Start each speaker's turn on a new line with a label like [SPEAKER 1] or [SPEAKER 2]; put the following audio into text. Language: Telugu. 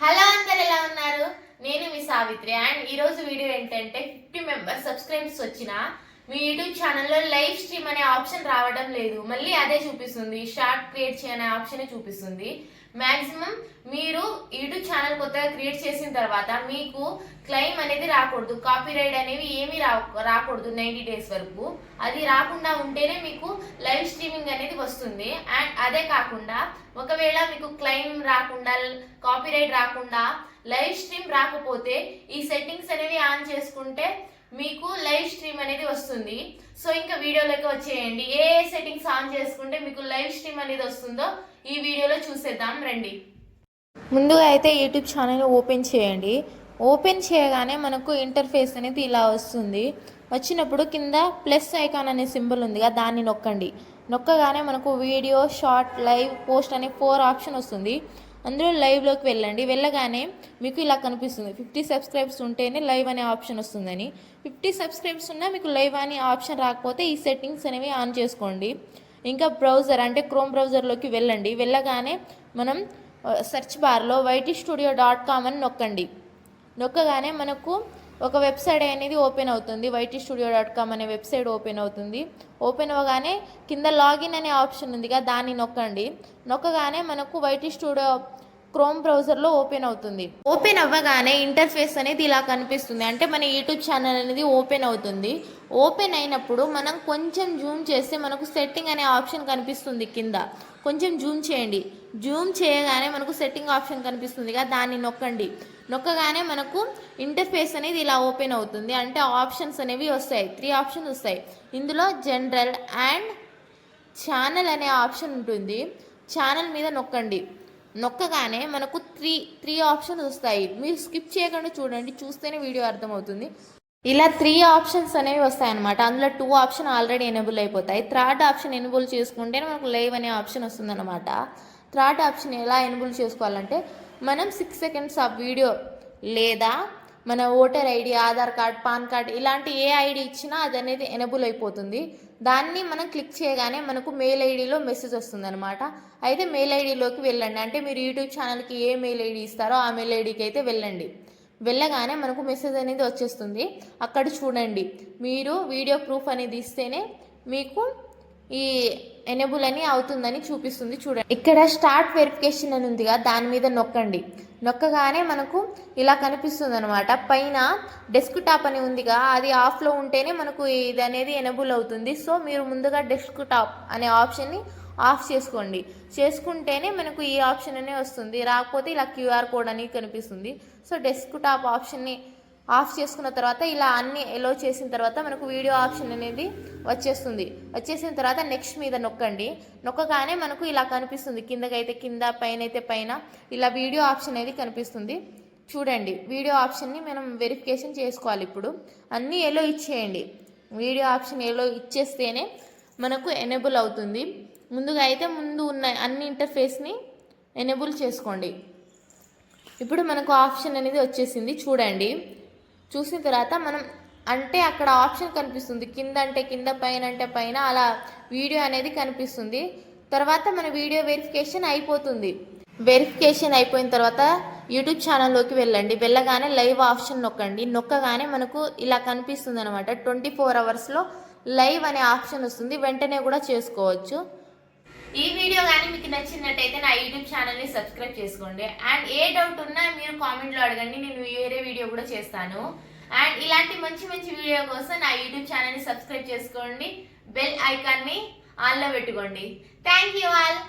[SPEAKER 1] హలో అందరు ఎలా ఉన్నారు? నేను మీ సావిత్రి అండ్ ఈ రోజు వీడియో ఏంటంటే 50 మెంబర్స్ సబ్స్క్రైబర్స్ వచ్చిన మీ యూట్యూబ్ ఛానల్లో లైవ్ స్ట్రీమ్ అనే ఆప్షన్ రావడం లేదు. మళ్ళీ అదే చూపిస్తుంది, షార్ట్ క్రియేట్ చేయనే ఆప్షన్ చూపిస్తుంది. మాక్సిమం మీరు యూట్యూబ్ ఛానల్ కొత్తగా క్రియేట్ చేసిన తర్వాత మీకు క్లెయిమ్ అనేది రాకూడదు, కాపీరైట్ అనేవి ఏమీ రాకూడదు 90 డేస్ వరకు. అది రాకుండా ఉంటేనే మీకు లైవ్ స్ట్రీమింగ్ అనేది వస్తుంది. అండ్ అదే కాకుండా ఒకవేళ మీకు క్లెయిమ్ రాకుండా, కాపీరైట్ రాకుండా, లైవ్ స్ట్రీమ్ రాకపోతే ఈ సెట్టింగ్స్ అనేవి ఆన్ చేసుకుంటే మీకు లైవ్ స్ట్రీమ్ అనేది వస్తుంది. సో ఇంకా వీడియోలోకి వచ్చేయండి. ఏ సెట్టింగ్స్ ఆన్ చేసుకుంటే మీకు లైవ్ స్ట్రీమ్ అనేది వస్తుందో ఈ వీడియోలో చూసేద్దాం రండి. ముందుగా అయితే యూట్యూబ్ ఛానల్ ఓపెన్ చేయండి. ఓపెన్ చేయగానే మనకు ఇంటర్ఫేస్ అనేది ఇలా వస్తుంది. వచ్చినప్పుడు కింద ప్లస్ ఐకాన్ అనే సింబల్ ఉందిగా, దాన్ని నొక్కండి. నొక్కగానే మనకు వీడియో, షార్ట్, లైవ్, పోస్ట్ అనే 4 ఆప్షన్ వస్తుంది. అందులో లైవ్లోకి వెళ్ళండి. వెళ్ళగానే మీకు ఇలా కనిపిస్తుంది, 50 సబ్స్క్రైబ్స్ ఉంటేనే లైవ్ అనే ఆప్షన్ వస్తుందని. 50 సబ్స్క్రైబ్స్ ఉన్నా మీకు లైవ్ అనే ఆప్షన్ రాకపోతే ఈ సెట్టింగ్స్ అనేవి ఆన్ చేసుకోండి. ఇంకా బ్రౌజర్ అంటే క్రోమ్ బ్రౌజర్లోకి వెళ్ళండి. వెళ్ళగానే మనం సెర్చ్ బార్లో ytstudio.com అని నొక్కండి. నొక్కగానే మనకు ఒక వెబ్సైట్ అనేది ఓపెన్ అవుతుంది. ytstudio.com అనే వెబ్సైట్ ఓపెన్ అవుతుంది. ఓపెన్ అవ్వగానే కింద లాగిన్ అనే ఆప్షన్ ఉందిగా, దాన్ని నొక్కండి. నొక్కగానే మనకు YT Studio క్రోమ్ బ్రౌజర్లో ఓపెన్ అవుతుంది. ఓపెన్ అవ్వగానే ఇంటర్ఫేస్ అనేది ఇలా కనిపిస్తుంది. అంటే మన యూట్యూబ్ ఛానల్ అనేది ఓపెన్ అవుతుంది. ఓపెన్ అయినప్పుడు మనం కొంచెం జూమ్ చేస్తే మనకు సెట్టింగ్ అనే ఆప్షన్ కనిపిస్తుంది కింద. కొంచెం జూమ్ చేయండి. జూమ్ చేయగానే మనకు సెట్టింగ్ ఆప్షన్ కనిపిస్తుందిగా, దాన్ని నొక్కండి. నొక్కగానే మనకు ఇంటర్ఫేస్ అనేది ఇలా ఓపెన్ అవుతుంది. అంటే ఆప్షన్స్ అనేవి వస్తాయి, 3 ఆప్షన్స్ వస్తాయి. ఇందులో జనరల్ అండ్ ఛానల్ అనే ఆప్షన్ ఉంటుంది. ఛానల్ మీద నొక్కండి. నొక్కగానే మనకు త్రీ ఆప్షన్స్ వస్తాయి. మీరు స్కిప్ చేయకుండా చూడండి, చూస్తేనే వీడియో అర్థమవుతుంది. ఇలా 3 ఆప్షన్స్ అనేవి వస్తాయన్నమాట. అందులో 2 ఆప్షన్ ఆల్రెడీ ఎనేబుల్ అయిపోతాయి. థర్డ్ ఆప్షన్ ఎనేబుల్ చేసుకుంటే మనకు లైవ్ అనే ఆప్షన్ వస్తుందన్నమాట. థర్డ్ ఆప్షన్ ఎలా ఎనేబుల్ చేసుకోవాలంటే, మనం 6 సెకండ్స్ ఆఫ్ వీడియో లేదా మన voter ID, Aadhaar card, pan card ఇలాంటి ఏ ఐడి ఇచ్చినా అది అనేది ఎనేబుల్ అయిపోతుంది. దాన్ని మనం క్లిక్ చేయగానే మనకు మెయిల్ ఐడిలో మెసేజ్ వస్తుంది అనమాట. అయితే మెయిల్ ఐడిలోకి వెళ్ళండి. అంటే మీరు యూట్యూబ్ ఛానల్కి ఏ మెయిల్ ఐడి ఇస్తారో ఆ మెయిల్ ఐడికి అయితే వెళ్ళండి. వెళ్ళగానే మనకు మెసేజ్ అనేది వచ్చేస్తుంది. అక్కడ చూడండి, మీరు వీడియో ప్రూఫ్ అనేది ఇస్తేనే మీకు ఈ ఎనేబుల్ అని అవుతుందని చూపిస్తుంది. చూడండి, ఇక్కడ స్టార్ట్ వెరిఫికేషన్ అని ఉందిగా, దాని మీద నొక్కండి. నొక్కగానే మనకు ఇలా కనిపిస్తుంది అనమాట. పైన డెస్క్టాప్ అని ఉందిగా, అది ఆఫ్లో ఉంటేనే మనకు ఇది అనేది ఎనేబుల్ అవుతుంది. సో మీరు ముందుగా డెస్క్టాప్ అనే ఆప్షన్ని ఆఫ్ చేసుకోండి. చేసుకుంటేనే మనకు ఈ ఆప్షన్ అనే వస్తుంది. రాకపోతే ఇలా QR కోడ్ అని కనిపిస్తుంది. సో డెస్క్టాప్ ఆప్షన్ని ఆఫ్ చేసుకున్న తర్వాత ఇలా అన్ని ఎలో చేసిన తర్వాత మనకు వీడియో ఆప్షన్ అనేది వచ్చేస్తుంది. వచ్చేసిన తర్వాత నెక్స్ట్ మీద నొక్కండి. నొక్కగానే మనకు ఇలా కనిపిస్తుంది. కిందకైతే కింద, పైన అయితే పైన ఇలా వీడియో ఆప్షన్ అనేది కనిపిస్తుంది. చూడండి, వీడియో ఆప్షన్ని మనం వెరిఫికేషన్ చేసుకోవాలి. ఇప్పుడు అన్నీ ఎలో ఇచ్చేయండి. వీడియో ఆప్షన్ ఎలో ఇచ్చేస్తేనే మనకు ఎనేబుల్ అవుతుంది. ముందుగా అయితే ముందు ఉన్న అన్ని ఇంటర్ఫేస్ని ఎనేబుల్ చేసుకోండి. ఇప్పుడు మనకు ఆప్షన్ అనేది వచ్చేసింది. చూడండి, చూసిన తర్వాత మనం అంటే అక్కడ ఆప్షన్ కనిపిస్తుంది. కింద అంటే కింద, పైన అంటే పైన, అలా వీడియో అనేది కనిపిస్తుంది. తర్వాత మన వీడియో వెరిఫికేషన్ అయిపోతుంది. వెరిఫికేషన్ అయిపోయిన తర్వాత యూట్యూబ్ ఛానల్లోకి వెళ్ళండి. వెళ్ళగానే లైవ్ ఆప్షన్ నొక్కండి. నొక్కగానే మనకు ఇలా కనిపిస్తుంది అనమాట. 24 అవర్స్లో లైవ్ అనే ఆప్షన్ వస్తుంది. వెంటనే కూడా చేసుకోవచ్చు. ఈ వీడియో కానీ మీకు నచ్చినట్టయితే నా యూట్యూబ్ ఛానల్ని సబ్స్క్రైబ్ చేసుకోండి. అండ్ ఏ డౌట్ ఉన్నా మీరు కామెంట్లో అడగండి, నేను వేరే వీడియో కూడా చేస్తాను. అండ్ ఇలాంటి మంచి మంచి వీడియో కోసం నా యూట్యూబ్ ఛానల్ని సబ్స్క్రైబ్ చేసుకోండి. బెల్ ఐకాన్ని ఆన్లో పెట్టుకోండి. Thank you all.